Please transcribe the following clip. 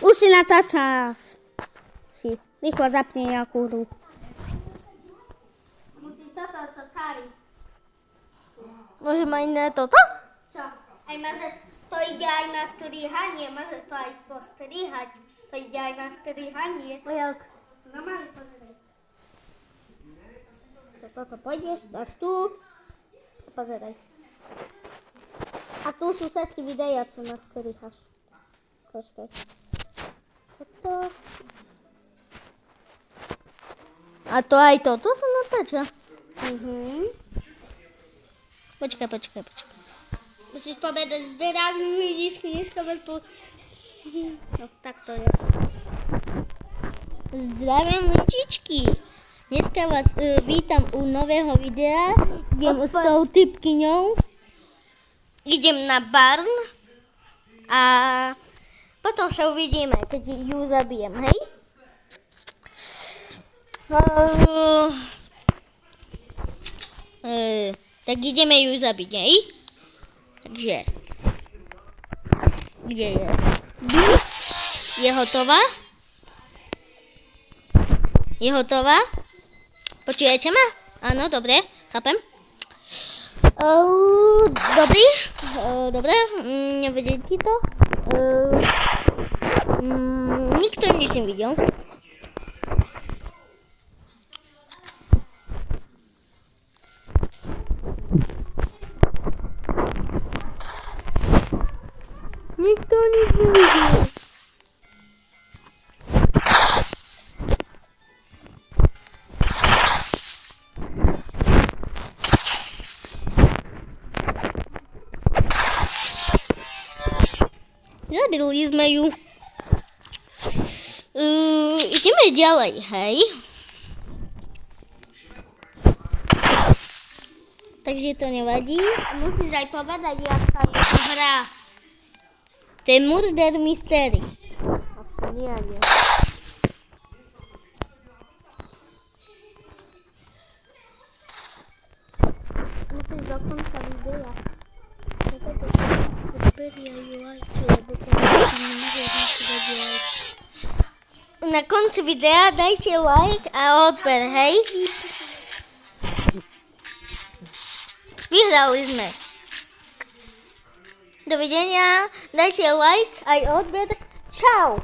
Už si natáčas. Si rýchlo zapni nejakú hru. Musíš toto, čo cári. Môžem aj na toto? Čo? Aj mazeš, to ide aj na strihanie, môžeš to aj postrihať. To ide aj na strihanie. A jak? Normálne pozeraj. Toto pôjdeš, dáš tu a pozeraj. A tu sú všetky videá, čo nastrihaš. Počkaj. Toto. A to aj toto sa natáča? Počkaj. Musíš povedať, zdravím ľudí, dneska vás No, tak to je. Zdravím ľudičky. Dneska vás vítam u nového videa. Idem s tou typkyňou. Idem na barn A potom sa uvidíme, keď ju zabijem, hej? Tak ideme ju zabiť, hej? Takže... Kde je? Je hotová? Je hotová? Počujete ma? Áno, dobre, chápem. Dobrý? Dobre, nevedel ti to? Nikto nič nevidel. Nikto nič nevidel. Zabili sme ju. Ideme ďalej, hej? Takže to nevadí. musíš aj povedať, jak sa to hrá. To je Murder Mystery. Asi nie. Musíš do konca videa. Na konci videa dajte like a odber, hej? Vyhrali sme. Dovidenia, dajte like aj odber. Čau.